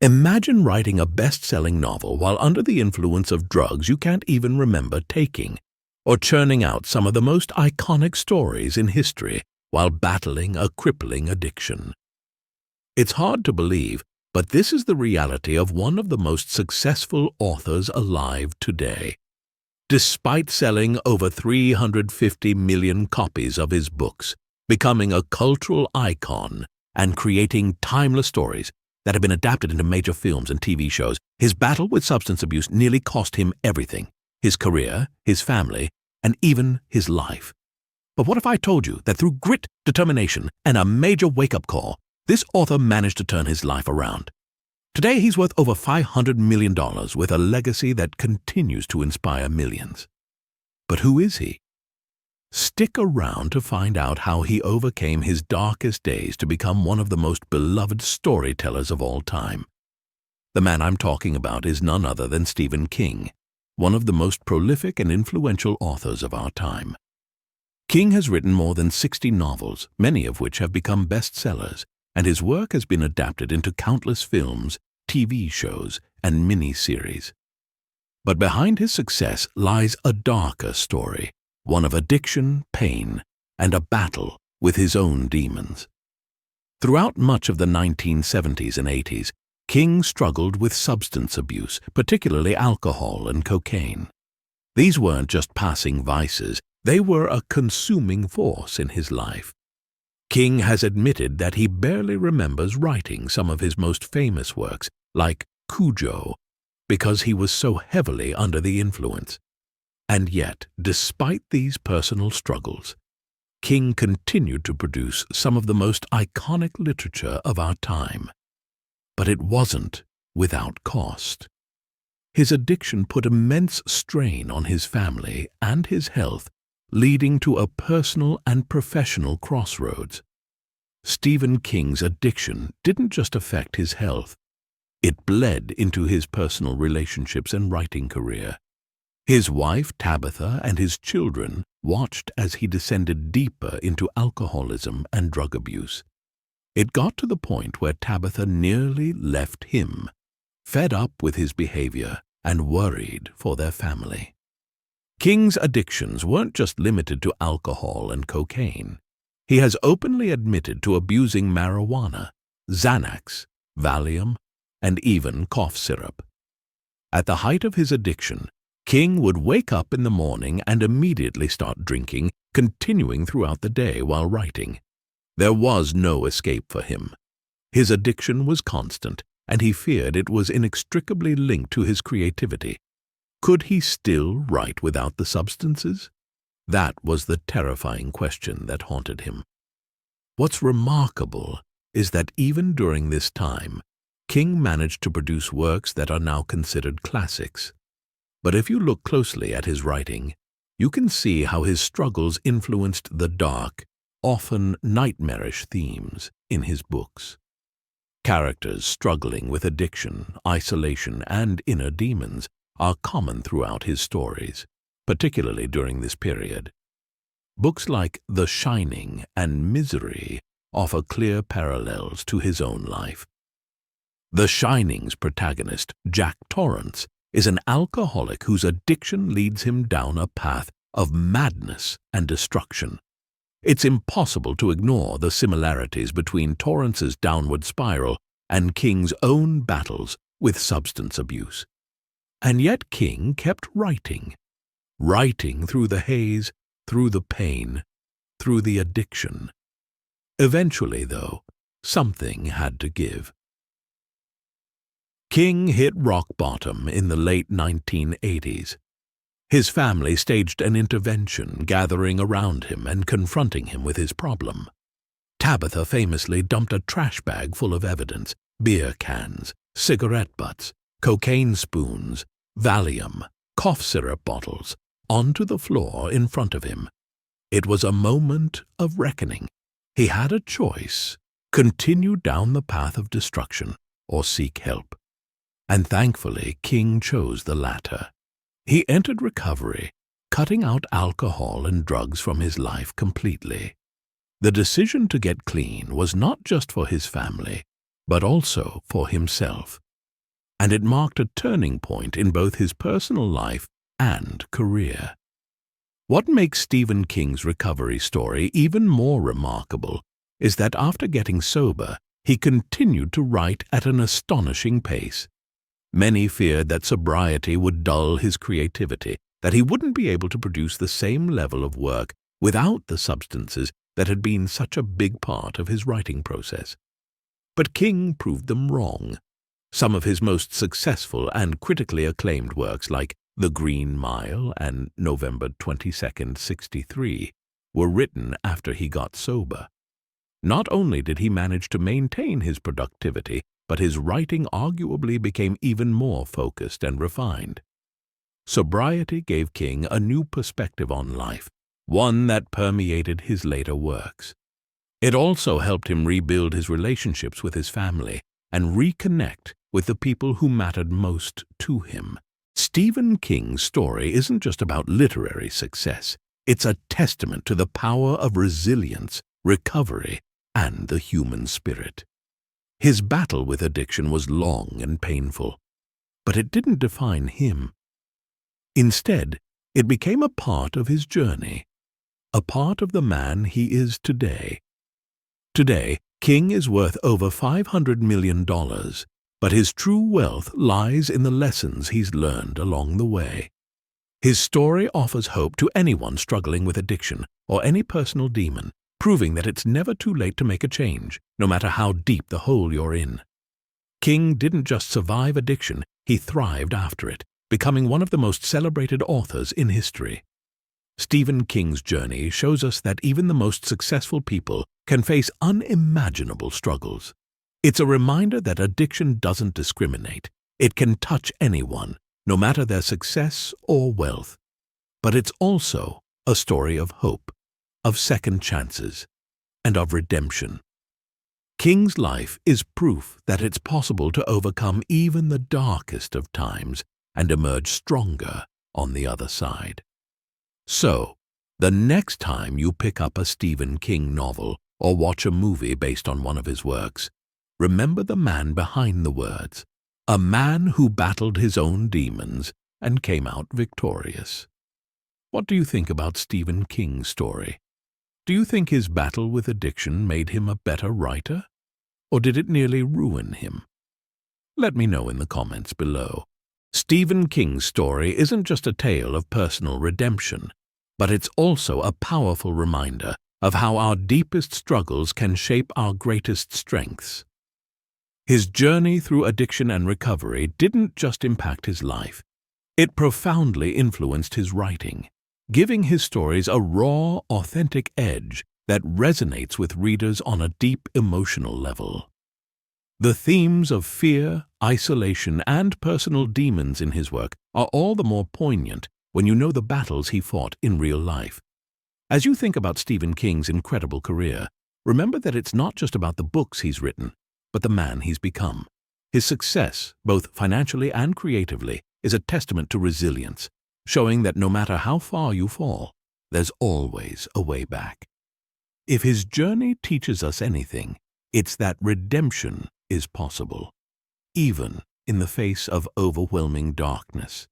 Imagine writing a best-selling novel while under the influence of drugs you can't even remember taking, or churning out some of the most iconic stories in history while battling a crippling addiction. It's hard to believe, but this is the reality of one of the most successful authors alive today. Despite selling over 350 million copies of his books, becoming a cultural icon, and creating timeless stories that have been adapted into major films and TV shows, his battle with substance abuse nearly cost him everything: his career, his family, and even his life. But what if I told you that through grit, determination, and a major wake-up call, this author managed to turn his life around? Today, he's worth over $500 million with a legacy that continues to inspire millions. But who is he? Stick around to find out how he overcame his darkest days to become one of the most beloved storytellers of all time. The man I'm talking about is none other than Stephen King, one of the most prolific and influential authors of our time. King has written more than 60 novels, many of which have become bestsellers, and his work has been adapted into countless films, TV shows, and mini-series. But behind his success lies a darker story, one of addiction, pain, and a battle with his own demons. Throughout much of the 1970s and 80s, King struggled with substance abuse, particularly alcohol and cocaine. These weren't just passing vices, they were a consuming force in his life. King has admitted that he barely remembers writing some of his most famous works, like Cujo, because he was so heavily under the influence. And yet, despite these personal struggles, King continued to produce some of the most iconic literature of our time. But it wasn't without cost. His addiction put immense strain on his family and his health, leading to a personal and professional crossroads. Stephen King's addiction didn't just affect his health. It bled into his personal relationships and writing career. His wife, Tabitha, and his children watched as he descended deeper into alcoholism and drug abuse. It got to the point where Tabitha nearly left him, fed up with his behavior and worried for their family. King's addictions weren't just limited to alcohol and cocaine. He has openly admitted to abusing marijuana, Xanax, Valium, and even cough syrup. At the height of his addiction, King would wake up in the morning and immediately start drinking, continuing throughout the day while writing. There was no escape for him. His addiction was constant, and he feared it was inextricably linked to his creativity. Could he still write without the substances? That was the terrifying question that haunted him. What's remarkable is that even during this time, King managed to produce works that are now considered classics. But if you look closely at his writing, you can see how his struggles influenced the dark, often nightmarish themes in his books. Characters struggling with addiction, isolation, and inner demons are common throughout his stories, particularly during this period. Books like The Shining and Misery offer clear parallels to his own life. The Shining's protagonist, Jack Torrance, is an alcoholic whose addiction leads him down a path of madness and destruction. It's impossible to ignore the similarities between Torrance's downward spiral and King's own battles with substance abuse. And yet King kept writing through the haze, through the pain, through the addiction. Eventually, though, something had to give. King hit rock bottom in the late 1980s. His family staged an intervention, gathering around him and confronting him with his problem. Tabitha famously dumped a trash bag full of evidence: beer cans, cigarette butts, cocaine spoons, Valium, cough syrup bottles, onto the floor in front of him. It was a moment of reckoning. He had a choice: continue down the path of destruction or seek help. And thankfully, King chose the latter. He entered recovery, cutting out alcohol and drugs from his life completely. The decision to get clean was not just for his family, but also for himself. and it marked a turning point in both his personal life and career. What makes Stephen King's recovery story even more remarkable is that after getting sober, he continued to write at an astonishing pace. Many feared that sobriety would dull his creativity, that he wouldn't be able to produce the same level of work without the substances that had been such a big part of his writing process. But King proved them wrong. Some of his most successful and critically acclaimed works, like The Green Mile and November 22nd, '63, were written after he got sober. Not only did he manage to maintain his productivity, but his writing arguably became even more focused and refined. Sobriety gave King a new perspective on life, one that permeated his later works. It also helped him rebuild his relationships with his family and reconnect with the people who mattered most to him. Stephen King's story isn't just about literary success. It's a testament to the power of resilience, recovery, and the human spirit. His battle with addiction was long and painful, but it didn't define him. Instead, it became a part of his journey, a part of the man he is today. Today, King is worth over $500 million, but his true wealth lies in the lessons he's learned along the way. His story offers hope to anyone struggling with addiction or any personal demon, proving that it's never too late to make a change, no matter how deep the hole you're in. King didn't just survive addiction, he thrived after it, becoming one of the most celebrated authors in history. Stephen King's journey shows us that even the most successful people can face unimaginable struggles. It's a reminder that addiction doesn't discriminate. It can touch anyone, no matter their success or wealth. But it's also a story of hope, of second chances, and of redemption. King's life is proof that it's possible to overcome even the darkest of times and emerge stronger on the other side. So, the next time you pick up a Stephen King novel or watch a movie based on one of his works, remember the man behind the words, a man who battled his own demons and came out victorious. What do you think about Stephen King's story? Do you think his battle with addiction made him a better writer? Or did it nearly ruin him? Let me know in the comments below. Stephen King's story isn't just a tale of personal redemption, but it's also a powerful reminder of how our deepest struggles can shape our greatest strengths. His journey through addiction and recovery didn't just impact his life. It profoundly influenced his writing, giving his stories a raw, authentic edge that resonates with readers on a deep emotional level. The themes of fear, isolation, and personal demons in his work are all the more poignant when you know the battles he fought in real life. As you think about Stephen King's incredible career, remember that it's not just about the books he's written, but the man he's become. His success, both financially and creatively, is a testament to resilience, showing that no matter how far you fall, there's always a way back. If his journey teaches us anything, it's that redemption is possible, even in the face of overwhelming darkness.